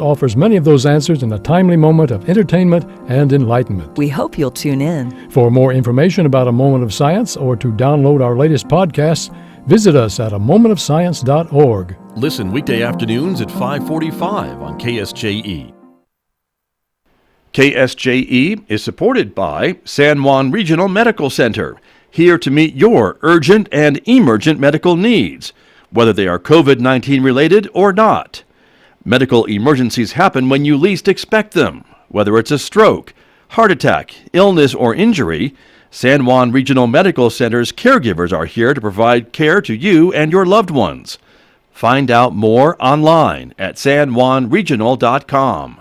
offers many of those answers in a timely moment of entertainment and enlightenment. We hope you'll tune in. For more information about A Moment of Science or to download our latest podcasts, visit us at amomentofscience.org. Listen weekday afternoons at 5:45 on KSJE. KSJE is supported by San Juan Regional Medical Center, here to meet your urgent and emergent medical needs, whether they are COVID-19 related or not. Medical emergencies happen when you least expect them. Whether it's a stroke, heart attack, illness, or injury, San Juan Regional Medical Center's caregivers are here to provide care to you and your loved ones. Find out more online at sanjuanregional.com.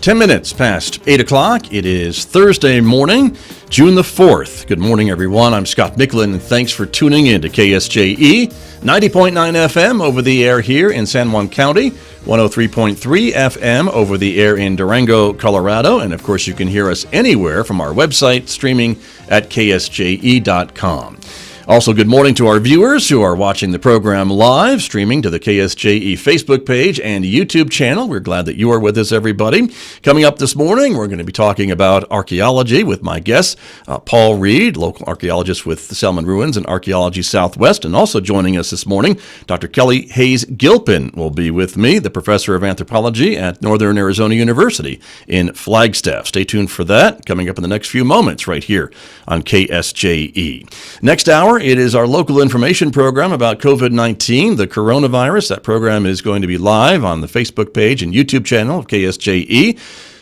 Ten minutes past 8 o'clock. It is Thursday morning, June the 4th. Good morning, everyone. I'm Scott Micklin, and thanks for tuning in to KSJE, 90.9 FM over the air here in San Juan County, 103.3 FM over the air in Durango, Colorado, and of course you can hear us anywhere from our website, streaming at ksje.com. Also, good morning to our viewers who are watching the program live, streaming to the KSJE Facebook page and YouTube channel. We're glad that you are with us, everybody. Coming up this morning, we're going to be talking about archaeology with my guest, Paul Reed, local archaeologist with the Selman Ruins and Archaeology Southwest. And also joining us this morning, Dr. Kelley Hays-Gilpin will be with me, the professor of anthropology at Northern Arizona University in Flagstaff. Stay tuned for that, coming up in the next few moments right here on KSJE. Next hour, it is our local information program about COVID-19, the coronavirus. That program is going to be live on the Facebook page and YouTube channel of KSJE.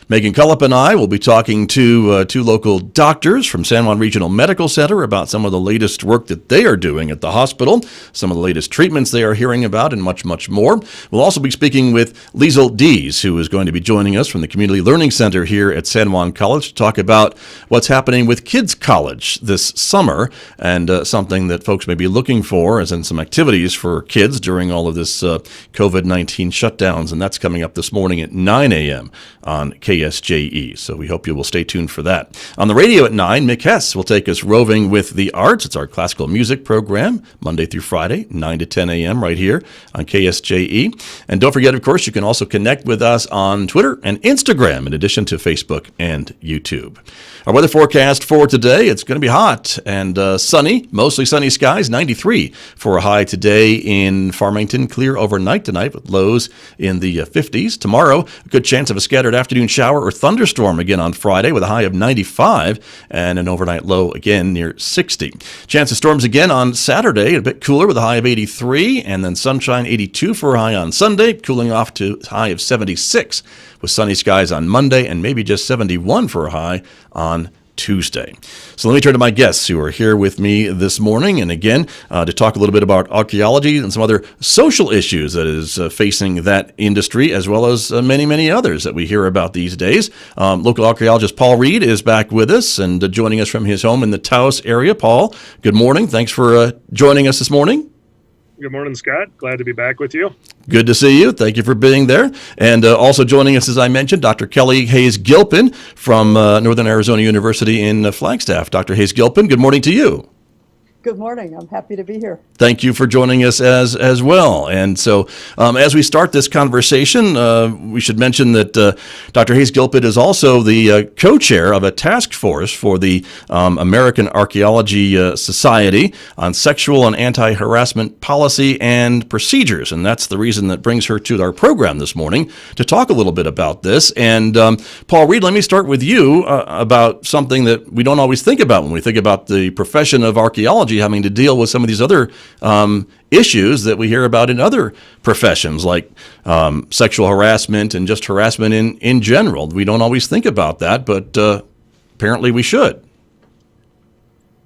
Megan Cullip and I will be talking to two local doctors from San Juan Regional Medical Center about some of the latest work that they are doing at the hospital, some of the latest treatments they are hearing about, and much, much more. We'll also be speaking with Liesl Dees, who is going to be joining us from the Community Learning Center here at San Juan College to talk about what's happening with Kids College this summer, and something that folks may be looking for, as in some activities for kids during all of this COVID-19 shutdowns, and that's coming up this morning at 9 a.m. on KSJE. So we hope you will stay tuned for that. On the radio at 9, Mick Hess will take us roving with the arts. It's our classical music program, Monday through Friday, 9 to 10 a.m. right here on KSJE. And don't forget, of course, you can also connect with us on Twitter and Instagram, in addition to Facebook and YouTube. Our weather forecast for today, it's going to be hot and sunny, mostly sunny skies, 93 for a high today in Farmington, clear overnight tonight with lows in the 50s. Tomorrow, a good chance of a scattered afternoon shower or thunderstorm again on Friday with a high of 95 and an overnight low again near 60. Chance of storms again on Saturday, a bit cooler with a high of 83, and then sunshine 82 for a high on Sunday, cooling off to a high of 76 with sunny skies on Monday and maybe just 71 for a high on Tuesday. So let me turn to my guests who are here with me this morning, and again, to talk a little bit about archaeology and some other social issues that is facing that industry, as well as many, many others that we hear about these days. Local archaeologist Paul Reed is back with us and joining us from his home in the Taos area. Paul, good morning. Thanks for joining us this morning. Good morning, Scott. Glad to be back with you. Good to see you. Thank you for being there. And also joining us, as I mentioned, Dr. Kelley Hays-Gilpin from Northern Arizona University in Flagstaff. Dr. Hays-Gilpin, good morning to you. Good morning. I'm happy to be here. Thank you for joining us as well. And so as we start this conversation, we should mention that Dr. Hays-Gilpin is also the co-chair of a task force for the American Archaeology Society on sexual and anti-harassment policy and procedures. And that's the reason that brings her to our program this morning to talk a little bit about this. And Paul Reed, let me start with you about something that we don't always think about when we think about the profession of archaeology, having to deal with some of these other issues that we hear about in other professions, like sexual harassment and just harassment in general. We don't always think about that, but apparently we should.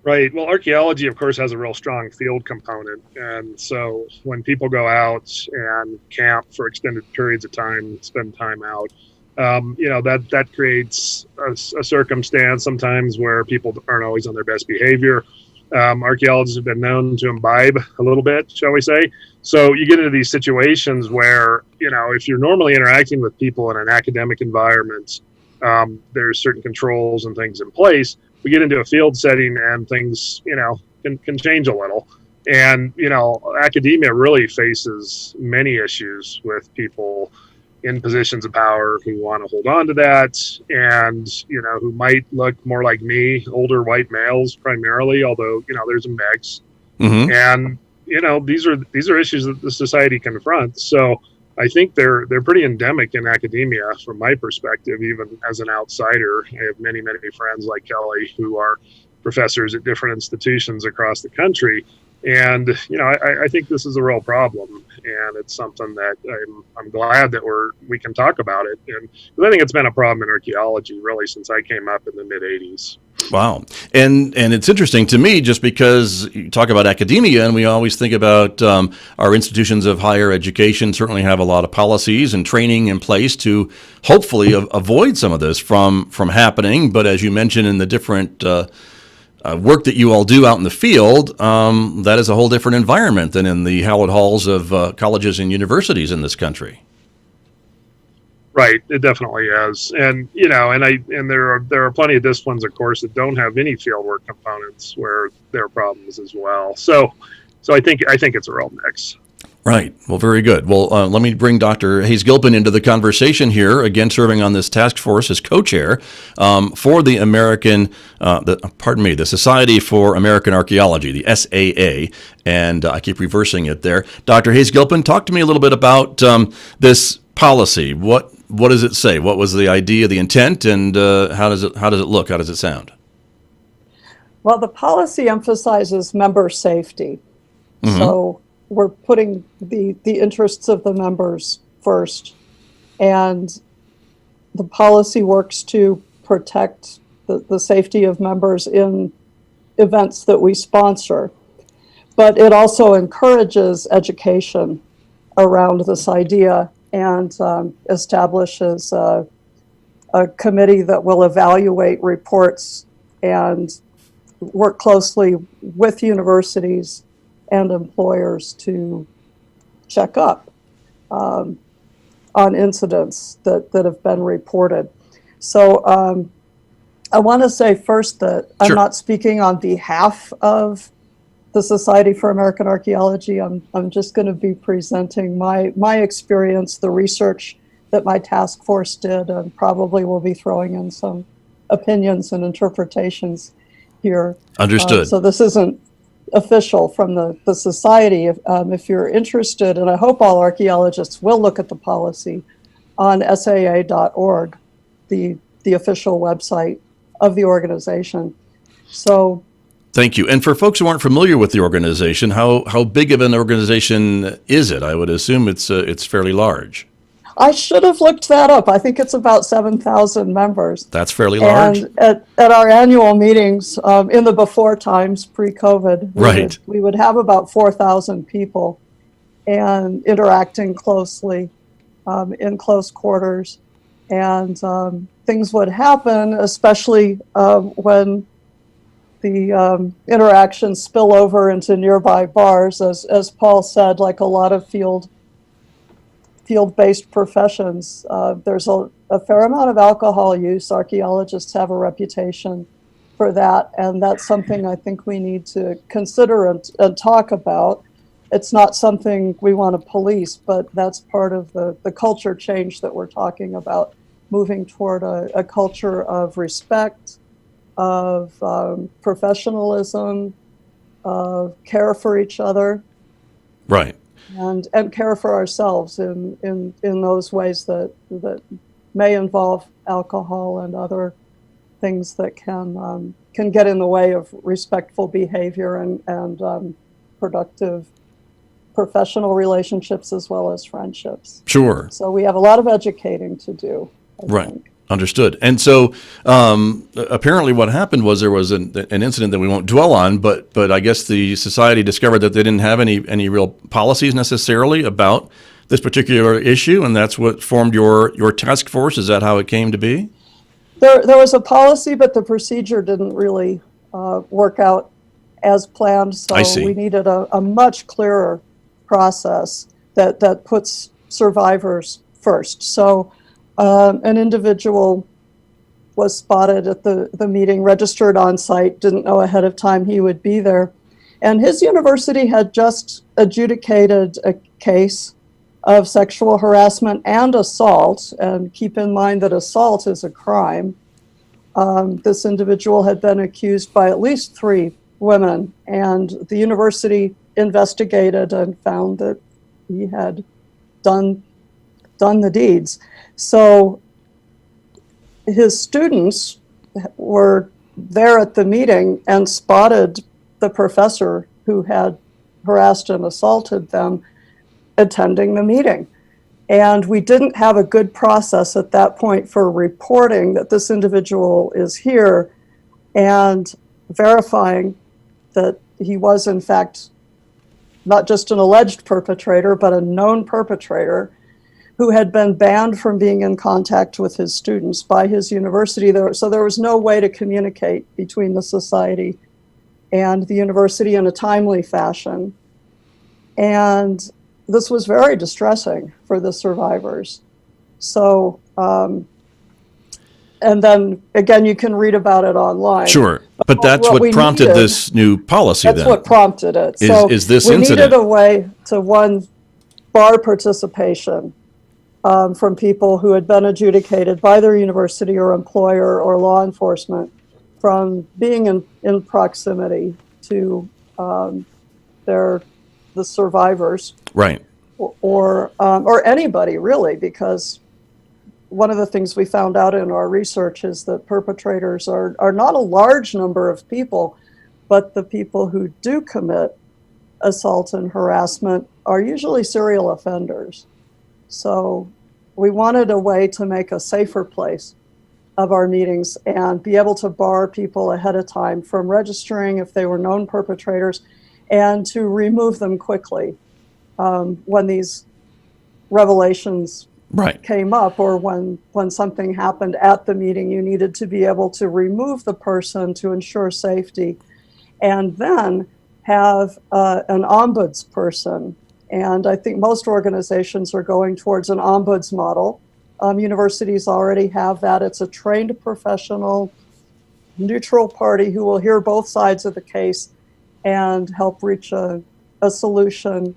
Right. Well, archaeology, of course, has a real strong field component. And so when people go out and camp for extended periods of time, spend time out, that creates a circumstance sometimes where people aren't always on their best behavior. Archaeologists have been known to imbibe a little bit, shall we say. So you get into these situations where, if you're normally interacting with people in an academic environment, there's certain controls and things in place. We get into a field setting and things, can change a little. And, academia really faces many issues with people in positions of power who want to hold on to that and, who might look more like me, older white males primarily, although, there's a mix. Mm-hmm. And, these are issues that the society confronts. So I think they're pretty endemic in academia from my perspective, even as an outsider. I have many, many friends like Kelley who are professors at different institutions across the country. And, I think this is a real problem, and it's something that I'm glad that we can talk about it. And I think it's been a problem in archaeology really since I came up in the mid 80s. Wow. And it's interesting to me just because you talk about academia and we always think about our institutions of higher education certainly have a lot of policies and training in place to hopefully avoid some of this from happening. But as you mentioned in the different work that you all do out in the field, that is a whole different environment than in the hallowed halls of colleges and universities in this country. Right, it definitely is, and there are plenty of disciplines, of course, that don't have any fieldwork components where there are problems as well. So I think it's a real mix. Right. Well, very good. Well, let me bring Dr. Hays-Gilpin into the conversation here, again, serving on this task force as co-chair for the the Society for American Archaeology, the SAA, and I keep reversing it there. Dr. Hays-Gilpin, talk to me a little bit about this policy. What does it say? What was the idea, the intent, and how does it look? How does it sound? Well, the policy emphasizes member safety. Mm-hmm. So we're putting the interests of the members first. And the policy works to protect the safety of members in events that we sponsor. But it also encourages education around this idea and establishes a committee that will evaluate reports and work closely with universities and employers to check up on incidents that have been reported. So I want to say first that I'm not speaking on behalf of the Society for American Archaeology. I'm just going to be presenting my experience, the research that my task force did, and probably will be throwing in some opinions and interpretations here. Understood. So this isn't official from the society. If you're interested, and I hope all archaeologists will look at the policy on saa.org, the official website of the organization. So thank you. And for folks who aren't familiar with the organization, how big of an organization is it? I would assume it's fairly large. I should have looked that up. I think it's about 7,000 members. That's fairly large. And at our annual meetings, in the before times, pre-COVID, we would have about 4,000 people and interacting closely in close quarters. And things would happen, especially when the interactions spill over into nearby bars. As Paul said, like a lot of field-based professions, there's a fair amount of alcohol use. Archaeologists have a reputation for that, and that's something I think we need to consider and talk about. It's not something we want to police, but that's part of the culture change that we're talking about, moving toward a culture of respect, of professional of care for each other. Right. And care for ourselves in those ways that may involve alcohol and other things that can get in the way of respectful behavior and productive professional relationships as well as friendships. Sure. So we have a lot of educating to do, I think. Understood. And so apparently what happened was there was an incident that we won't dwell on, but I guess the society discovered that they didn't have any real policies necessarily about this particular issue, and that's what formed your task force. Is that how it came to be? There was a policy, but the procedure didn't really work out as planned. So I see. we needed a much clearer process that puts survivors first. So an individual was spotted at the meeting, registered on site, didn't know ahead of time he would be there. And his university had just adjudicated a case of sexual harassment and assault. And keep in mind that assault is a crime. This individual had been accused by at least 3 women, and the university investigated and found that he had done the deeds. So his students were there at the meeting and spotted the professor who had harassed and assaulted them attending the meeting. And we didn't have a good process at that point for reporting that this individual is here and verifying that he was, in fact, not just an alleged perpetrator, but a known perpetrator who had been banned from being in contact with his students by his university. So there was no way to communicate between the society and the university in a timely fashion. And this was very distressing for the survivors. So, and then again, you can read about it online. Sure, but that's what prompted this new policy. That's what prompted it. Is this incident? We needed a way to, one, bar participation from people who had been adjudicated by their university or employer or law enforcement from being in proximity to the survivors, right? Or anybody really, because one of the things we found out in our research is that perpetrators are not a large number of people, but the people who do commit assault and harassment are usually serial offenders. So we wanted a way to make a safer place of our meetings and be able to bar people ahead of time from registering if they were known perpetrators, and to remove them quickly when these revelations came up, or when something happened at the meeting. You needed to be able to remove the person to ensure safety, and then have an ombudsperson. And I think most organizations are going towards an ombuds model. Universities already have that. It's a trained professional, neutral party who will hear both sides of the case and help reach a solution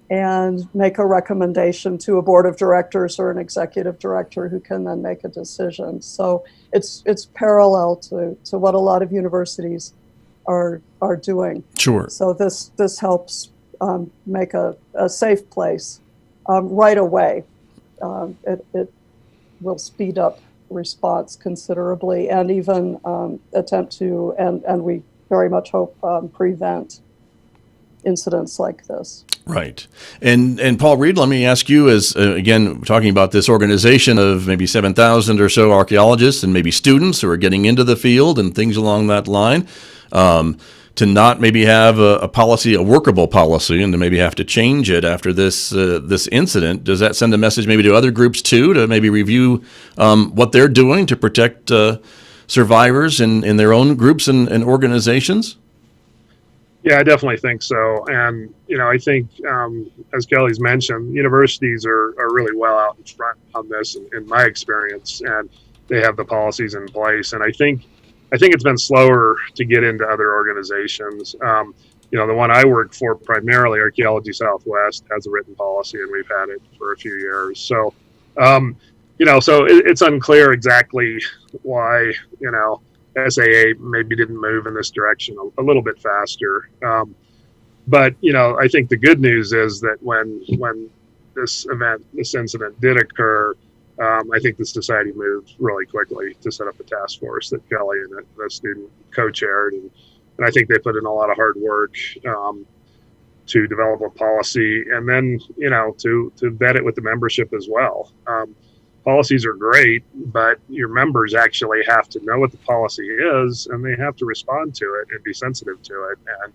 and make a recommendation to a board of directors or an executive director who can then make a decision. So it's parallel to what a lot of universities are doing. Sure. So this helps make a safe place right away. It will speed up response considerably, and even attempt to, and we very much hope, prevent incidents like this. Right. And Paul Reed, let me ask you, as again, talking about this organization of maybe 7,000 or so archaeologists and maybe students who are getting into the field and things along that line, to not maybe have a policy, a workable policy, and to maybe have to change it after this incident, does that send a message maybe to other groups too, to maybe review what they're doing to protect survivors in their own groups and organizations? Yeah, I definitely think so. And, I think, as Kelley's mentioned, universities are really well out in front on this, in my experience, and they have the policies in place. And I think it's been slower to get into other organizations. The one I work for primarily, Archaeology Southwest, has a written policy, and we've had it for a few years. So, so it's unclear exactly why, SAA maybe didn't move in this direction a little bit faster. But I think the good news is that when this incident did occur, I think the society moved really quickly to set up a task force that Kelley and the student co-chaired. And I think they put in a lot of hard work to develop a policy, and then, to vet it with the membership as well. Policies are great, but your members actually have to know what the policy is, and they have to respond to it and be sensitive to it. And,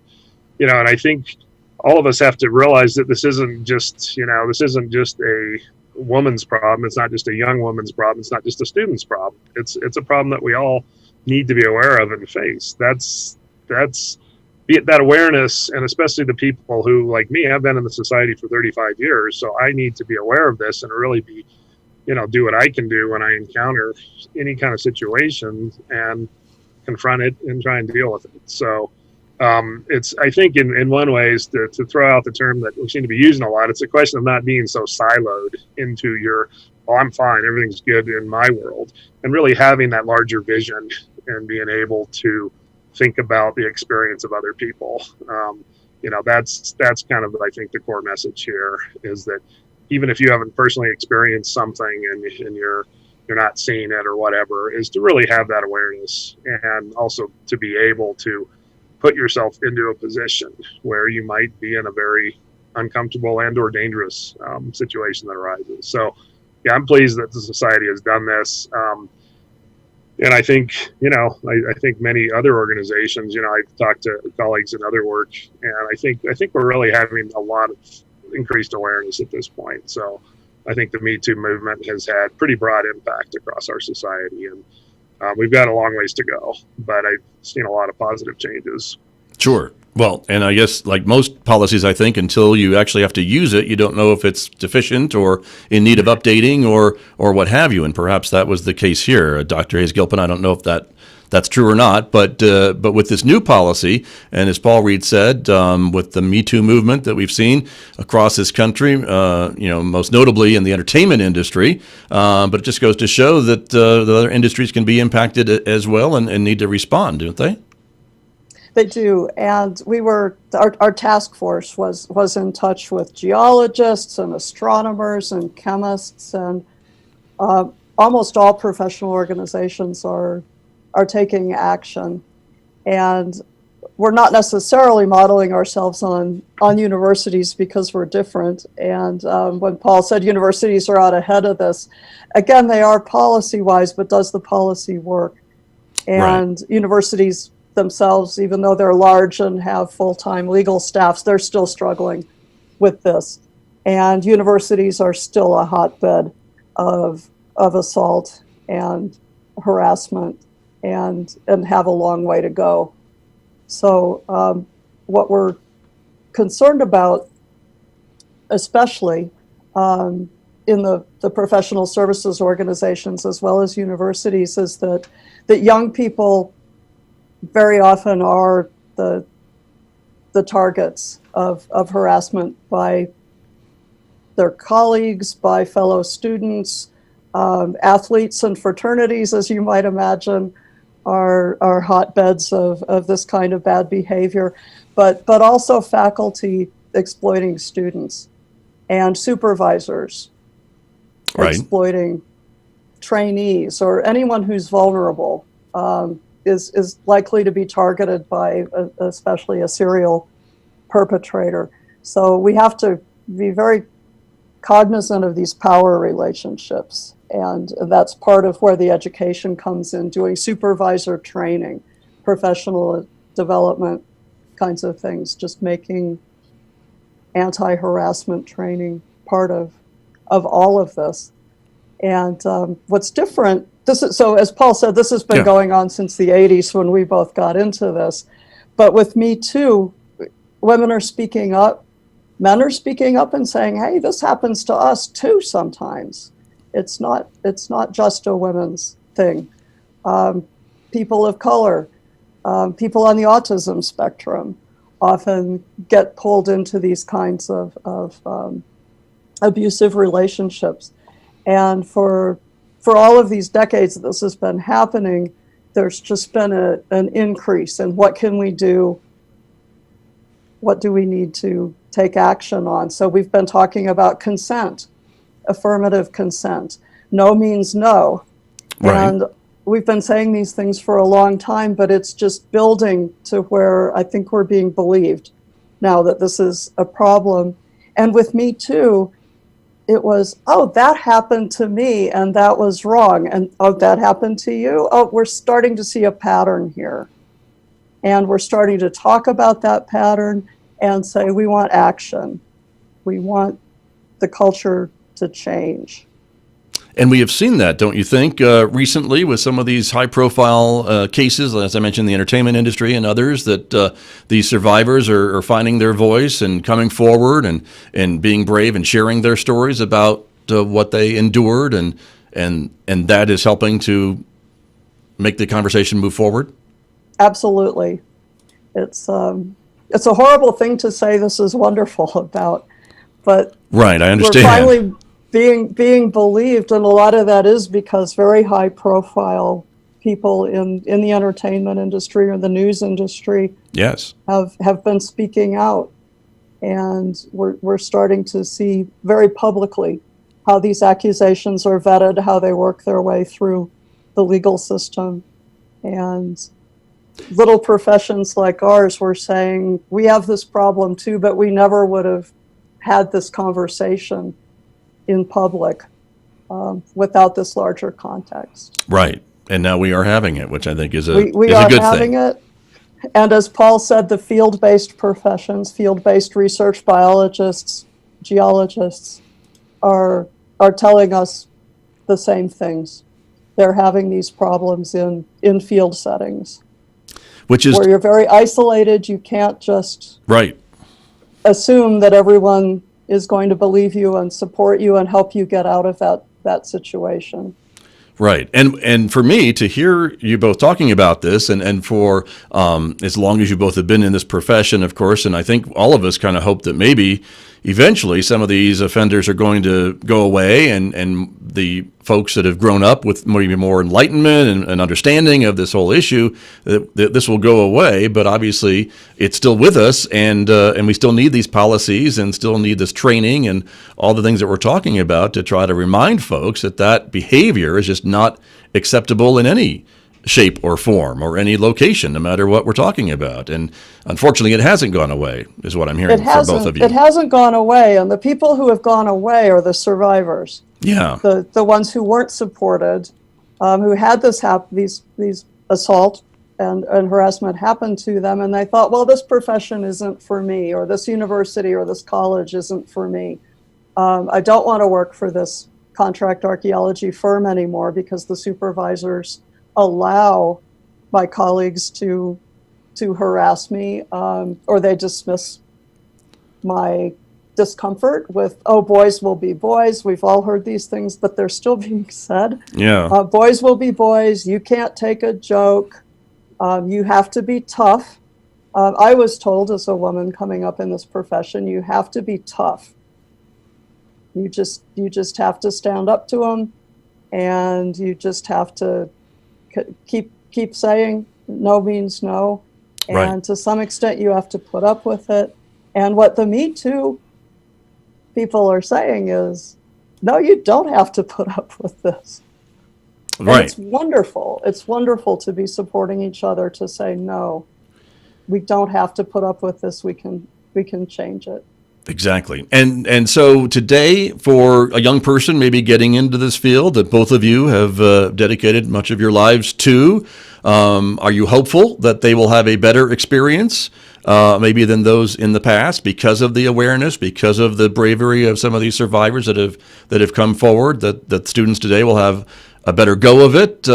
and I think all of us have to realize that this isn't just a woman's problem. It's not just a young woman's problem. It's not just a student's problem. It's a problem that we all need to be aware of and face. That's that awareness, and especially the people who, like me, have been in the society for 35 years. So I need to be aware of this and really be, do what I can do when I encounter any kind of situation and confront it and try and deal with it. So I think in one way is to throw out the term that we seem to be using a lot. It's a question of not being so siloed into I'm fine, everything's good in my world, and really having that larger vision and being able to think about the experience of other people. That's kind of, I think, the core message here is that even if you haven't personally experienced something and you're not seeing it or whatever, is to really have that awareness, and also to be able to put yourself into a position where you might be in a very uncomfortable and or dangerous situation that arises. So yeah, I'm pleased that the society has done this. And I think, I think many other organizations, I've talked to colleagues in other work, and I think we're really having a lot of increased awareness at this point. So I think the Me Too movement has had pretty broad impact across our society, and we've got a long ways to go, but I've seen a lot of positive changes. Sure. Well, and I guess like most policies, I think until you actually have to use it, you don't know if it's deficient or in need of updating or what have you. And perhaps that was the case here. Dr. Hays-Gilpin, I don't know if that's true or not, but with this new policy, and as Paul Reed said, with the Me Too movement that we've seen across this country, most notably in the entertainment industry, but it just goes to show that the other industries can be impacted as well and need to respond, don't they? They do, and our task force was in touch with geologists and astronomers and chemists, and almost all professional organizations are taking action. And we're not necessarily modeling ourselves on universities because we're different. And when Paul said universities are out ahead of this, again, they are policy-wise, but does the policy work? And right. Universities themselves, even though they're large and have full-time legal staffs, they're still struggling with this. And universities are still a hotbed of assault and harassment and have a long way to go. So what we're concerned about, especially in the professional services organizations as well as universities, is that young people very often are the targets of harassment by their colleagues, by fellow students, athletes and fraternities, as you might imagine, are hotbeds of this kind of bad behavior, but also faculty exploiting students and supervisors exploiting trainees or anyone who's vulnerable. Is likely to be targeted by especially a serial perpetrator. So we have to be very cognizant of these power relationships. And that's part of where the education comes in, doing supervisor training, professional development kinds of things, just making anti-harassment training part of all of this. And what's different, so as Paul said, this has been going on since the 80s when we both got into this. But with Me Too, women are speaking up, men are speaking up and saying, hey, this happens to us too sometimes. It's not just a women's thing. People of color, people on the autism spectrum often get pulled into these kinds of abusive relationships. And for all of these decades that this has been happening, there's just been an increase in what can we do, what do we need to take action on. So we've been talking about consent, affirmative consent. No means no. Right. And we've been saying these things for a long time, but it's just building to where I think we're being believed now that this is a problem. And with Me Too, it was, oh, that happened to me and that was wrong. And oh, that happened to you? Oh, we're starting to see a pattern here. And we're starting to talk about that pattern and say, we want action. We want the culture to change. And we have seen that, don't you think, recently with some of these high-profile cases, as I mentioned, the entertainment industry and others, that these survivors are finding their voice and coming forward and being brave and sharing their stories about what they endured, and that is helping to make the conversation move forward? Absolutely. It's a horrible thing to say this is wonderful about, but right, I understand. We're finally being believed, and a lot of that is because very high profile people in the entertainment industry or the news industry yes have been speaking out, and we're starting to see very publicly how these accusations are vetted, how they work their way through the legal system. And little professions like ours were saying, we have this problem too, but we never would have had this conversation in public without this larger context. Right. And now we are having it, which I think is a good thing. We are having it. And as Paul said, the field-based professions, field-based research biologists, geologists are telling us the same things. They're having these problems in field settings. Which is where you're very isolated. You can't just right assume that everyone is going to believe you and support you and help you get out of that situation. Right. And for me to hear you both talking about this and for as long as you both have been in this profession, of course, and I think all of us kind of hope that maybe eventually some of these offenders are going to go away and the folks that have grown up with maybe more enlightenment and understanding of this whole issue, that this will go away. But obviously it's still with us, and we still need these policies and still need this training and all the things that we're talking about to try to remind folks that behavior is just not acceptable in any shape or form or any location, no matter what we're talking about. And unfortunately, it hasn't gone away, is what I'm hearing from both of you. It hasn't gone away, and the people who have gone away are the survivors. Yeah. The ones who weren't supported, who had these assault and harassment happen to them, and they thought, well, this profession isn't for me, or this university or this college isn't for me. I don't want to work for this contract archaeology firm anymore because the supervisors allow my colleagues to harass me, or they dismiss my discomfort with, oh, boys will be boys. We've all heard these things, but they're still being said. Yeah. Boys will be boys. You can't take a joke. You have to be tough. I was told as a woman coming up in this profession, you have to be tough. You just have to stand up to them, and you just have to keep saying no means no, and right. To some extent you have to put up with it. And what the Me Too people are saying is, no, you don't have to put up with this. Right. And it's wonderful. It's wonderful to be supporting each other, to say, no, we don't have to put up with this. We can change it. Exactly. And so today, for a young person maybe getting into this field that both of you have dedicated much of your lives to, are you hopeful that they will have a better experience maybe than those in the past because of the awareness, because of the bravery of some of these survivors that have come forward, that students today will have a better go of it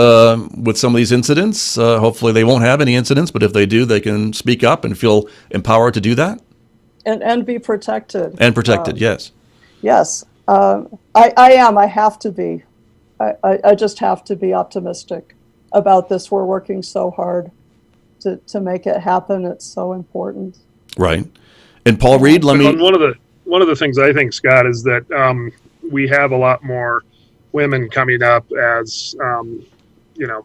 with some of these incidents? Hopefully they won't have any incidents, but if they do, they can speak up and feel empowered to do that? And be protected. And protected, yes. Yes. I have to be. I just have to be optimistic about this. We're working so hard to make it happen. It's so important. Right. And Paul Reed, one of the things I think, Scott, is that we have a lot more women coming up as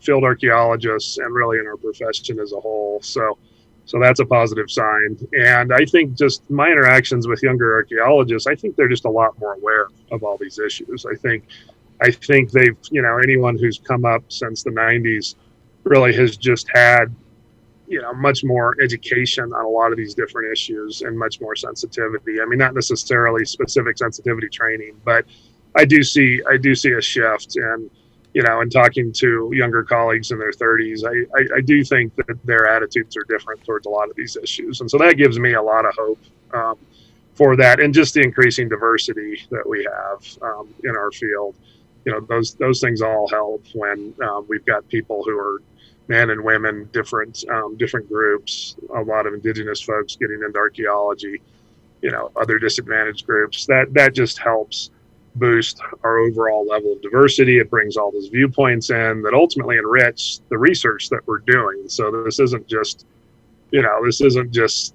field archaeologists and really in our profession as a whole. So that's a positive sign. And I think just my interactions with younger archaeologists, I think they're just a lot more aware of all these issues. I think they've, anyone who's come up since the 90s really has just had, much more education on a lot of these different issues and much more sensitivity. I mean, not necessarily specific sensitivity training, but I do see a shift. And and talking to younger colleagues in their 30s, I do think that their attitudes are different towards a lot of these issues. And so that gives me a lot of hope for that, and just the increasing diversity that we have in our field. those things all help when we've got people who are men and women, different groups, a lot of indigenous folks getting into archaeology, other disadvantaged groups. That just helps boost our overall level of diversity. It brings all those viewpoints in that ultimately enrich the research that we're doing. So this isn't just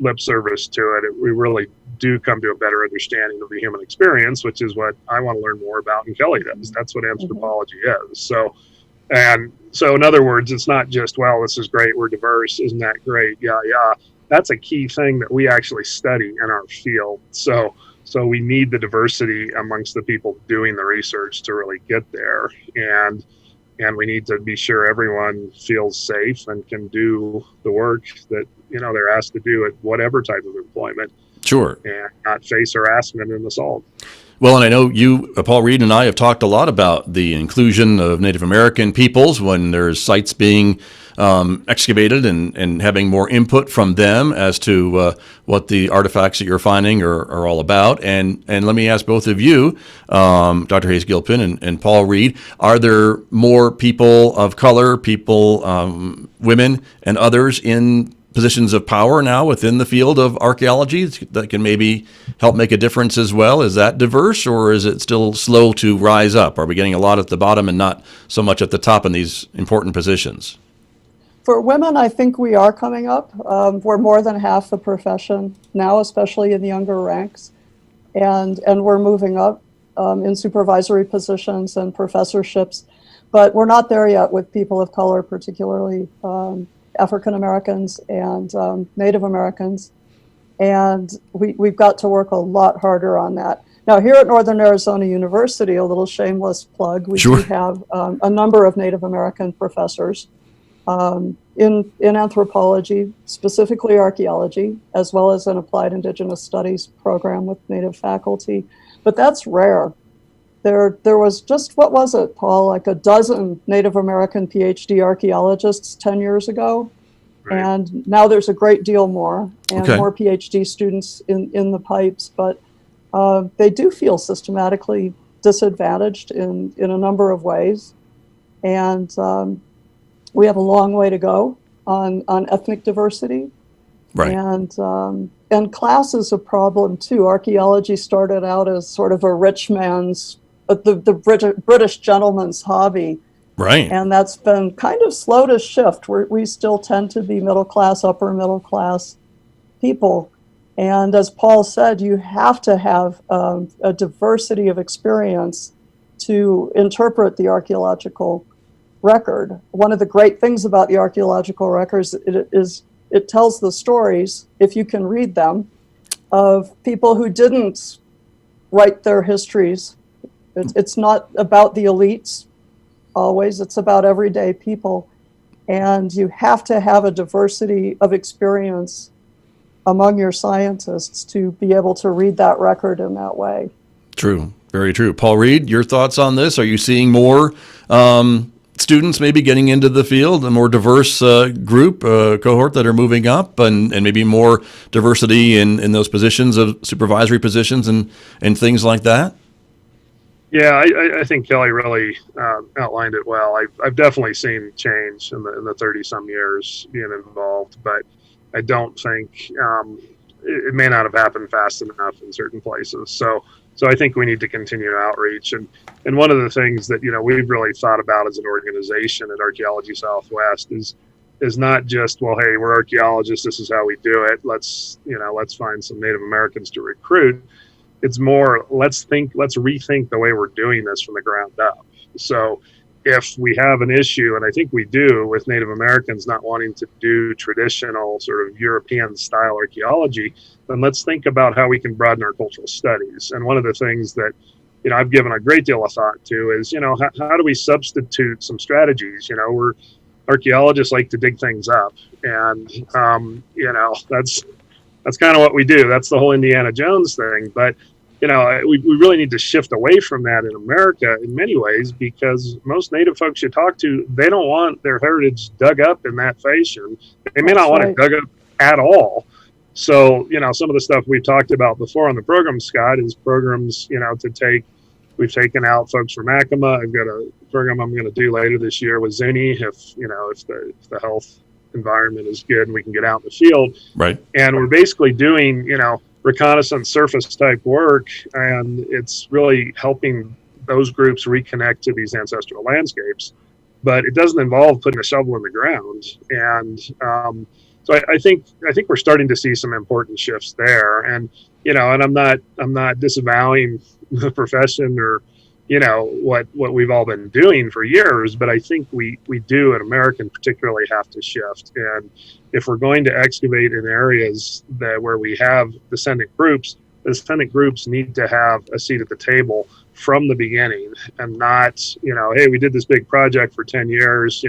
lip service to it. We really do come to a better understanding of the human experience, which is what I want to learn more about, and Kelley does. That's what anthropology is. So in other words, it's not just, well, this is great, we're diverse, isn't that great? Yeah. That's a key thing that we actually study in our field. So we need the diversity amongst the people doing the research to really get there. And we need to be sure everyone feels safe and can do the work that, they're asked to do at whatever type of employment. Sure. And not face harassment and assault. Well, and I know you, Paul Reed, and I have talked a lot about the inclusion of Native American peoples when there's sites being excavated and having more input from them as to what the artifacts that you're finding are all about. And let me ask both of you, Dr. Hays-Gilpin and Paul Reed, are there more people of color, women and others in positions of power now within the field of archaeology that can maybe help make a difference as well? Is that diverse, or is it still slow to rise up? Are we getting a lot at the bottom and not so much at the top in these important positions? For women, I think we are coming up. We're more than half the profession now, especially in the younger ranks. And we're moving up in supervisory positions and professorships. But we're not there yet with people of color, particularly African Americans and Native Americans. And we've got to work a lot harder on that. Now, here at Northern Arizona University, a little shameless plug, we do have a number of Native American professors in anthropology, specifically archaeology, as well as an applied indigenous studies program with Native faculty. But that's rare. There was just, what was it, Paul, like a dozen Native American PhD archaeologists 10 years ago. Right. And now there's a great deal more, and more PhD students in the pipes. But they do feel systematically disadvantaged in a number of ways. And we have a long way to go on ethnic diversity. Right. And class is a problem too. Archaeology started out as sort of a rich man's, the British gentleman's hobby. Right. And that's been kind of slow to shift. We still tend to be middle class, upper middle class people. And as Paul said, you have to have a diversity of experience to interpret the archaeological record. One of the great things about the archaeological records is it tells the stories, if you can read them, of people who didn't write their histories. It's not about the elites always, it's about everyday people. And you have to have a diversity of experience among your scientists to be able to read that record in that way. True, very true. Paul Reed, your thoughts on this? Are you seeing more students maybe getting into the field, a more diverse group, cohort that are moving up, and maybe more diversity in those positions of supervisory positions and things like that? Yeah, I think Kelley really outlined it well. I've definitely seen change in the 30-some years being involved, but I don't think it may not have happened fast enough in certain places. So I think we need to continue outreach. And one of the things that we've really thought about as an organization at Archaeology Southwest is not just, well, hey, we're archaeologists, this is how we do it. Let's find some Native Americans to recruit. It's more, let's rethink the way we're doing this from the ground up. So if we have an issue, and I think we do, with Native Americans not wanting to do traditional sort of European style archaeology, then let's think about how we can broaden our cultural studies. And one of the things that I've given a great deal of thought to is, how do we substitute some strategies? Archaeologists like to dig things up, and that's kind of what we do. That's the whole Indiana Jones thing. But we really need to shift away from that in America in many ways, because most Native folks you talk to, they don't want their heritage dug up in that fashion. They may not want it dug up at all. So, some of the stuff we've talked about before on the program, Scott, is programs, to take We've taken out folks from Acoma. I've got a program I'm going to do later this year with Zuni if the health environment is good and we can get out in the field. Right. And we're basically doing, reconnaissance surface type work, and it's really helping those groups reconnect to these ancestral landscapes. But it doesn't involve putting a shovel in the ground. And so I think we're starting to see some important shifts there. And and I'm not disavowing the profession or what we've all been doing for years, but I think we do in America particularly have to shift. And if we're going to excavate in areas where we have descendant groups, the descendant groups need to have a seat at the table from the beginning, and not hey, we did this big project for 10 years,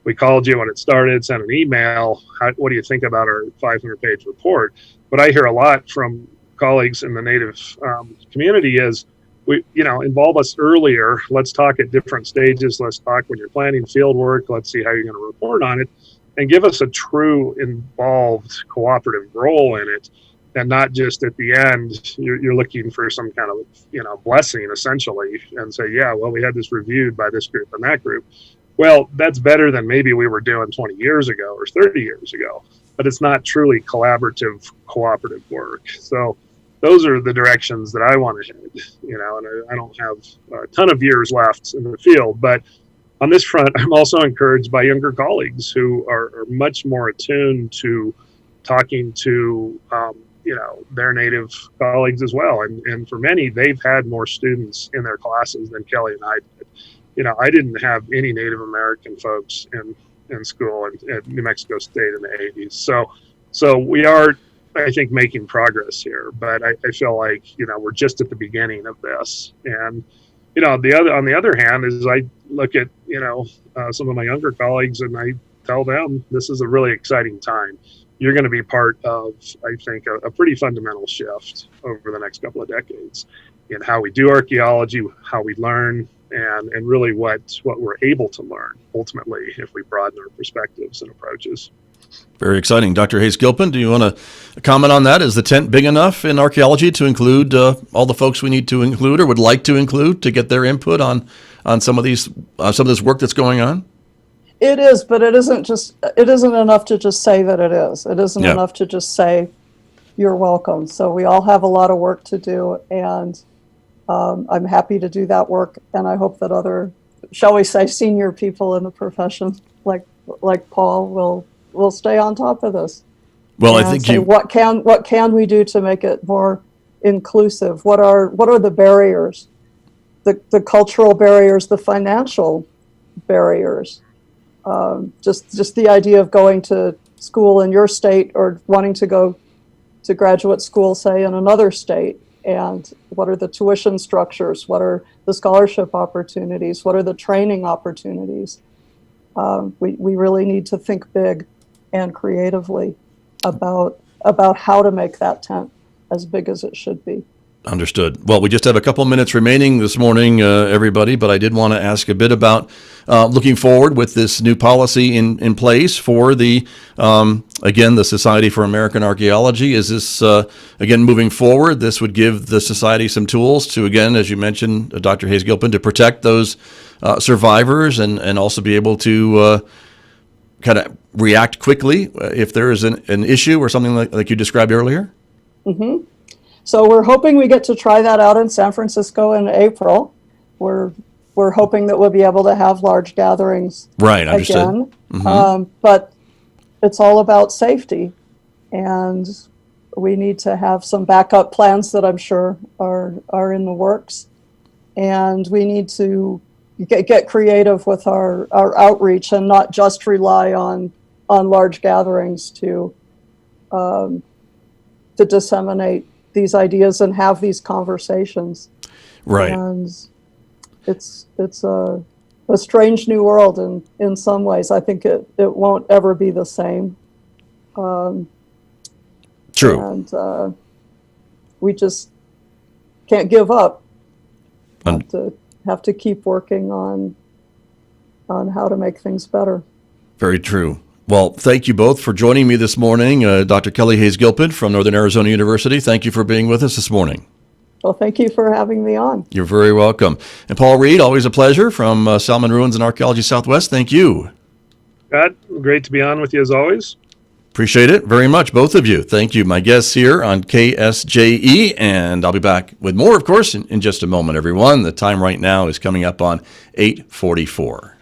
we called you when it started, sent an email, what do you think about our 500-page report? What I hear a lot from colleagues in the Native community is, involve us earlier. Let's talk at different stages. Let's talk when you're planning field work. Let's see how you're going to report on it, and give us a true involved cooperative role in it, and not just at the end you're looking for some kind of blessing essentially, and say, yeah, well, we had this reviewed by this group and that group. Well, that's better than maybe we were doing 20 years ago or 30 years ago, but it's not truly collaborative, cooperative work. So those are the directions that I want to head, and I don't have a ton of years left in the field. But on this front, I'm also encouraged by younger colleagues who are much more attuned to talking to, their Native colleagues as well. And for many, they've had more students in their classes than Kelley and I did. I didn't have any Native American folks in school at New Mexico State in the 80s. So we are, I think, making progress here, but I feel like we're just at the beginning of this. And on the other hand, is I look at some of my younger colleagues and I tell them this is a really exciting time. You're going to be part of, I think, a pretty fundamental shift over the next couple of decades in how we do archaeology, how we learn, and really what we're able to learn ultimately if we broaden our perspectives and approaches. Very exciting. Dr. Hays-Gilpin, do you want to comment on that? Is the tent big enough in archaeology to include all the folks we need to include or would like to include to get their input on some of this work that's going on? It is, but it isn't enough to just say that it is. It isn't enough to just say you're welcome. So we all have a lot of work to do, and I'm happy to do that work. And I hope that other, shall we say, senior people in the profession, like Paul, will stay on top of this. Well, I think what can we do to make it more inclusive? What are the barriers? The cultural barriers, the financial barriers. Just the idea of going to school in your state or wanting to go to graduate school, say, in another state, and what are the tuition structures? What are the scholarship opportunities? What are the training opportunities? We really need to think big and creatively about how to make that tent as big as it should be. Understood. Well, we just have a couple minutes remaining this morning, everybody, but I did want to ask a bit about looking forward with this new policy in place for the Society for American Archaeology. Is this, again, moving forward? This would give the Society some tools to, again, as you mentioned, Dr. Hays-Gilpin, to protect those survivors and also be able to kind of react quickly if there is an issue or something like you described earlier? Mm-hmm. So we're hoping we get to try that out in San Francisco in April. We're hoping that we'll be able to have large gatherings understood. Again. Mm-hmm. But it's all about safety, and we need to have some backup plans that I'm sure are in the works. And we need to get creative with our outreach and not just rely on large gatherings to disseminate these ideas and have these conversations. Right. And it's a strange new world in some ways. I think it won't ever be the same. True. And we just can't give up. Have to keep working on how to make things better. Very true. Well, thank you both for joining me this morning. Dr. Kelley Hays-Gilpin from Northern Arizona University, thank you for being with us this morning. Well, thank you for having me on. You're very welcome. And Paul Reed, always a pleasure from Salmon Ruins and Archaeology Southwest. Thank you. Scott, great to be on with you as always. Appreciate it very much, both of you. Thank you, my guests here on KSJE, and I'll be back with more, of course, in just a moment, everyone. The time right now is coming up on 8:44.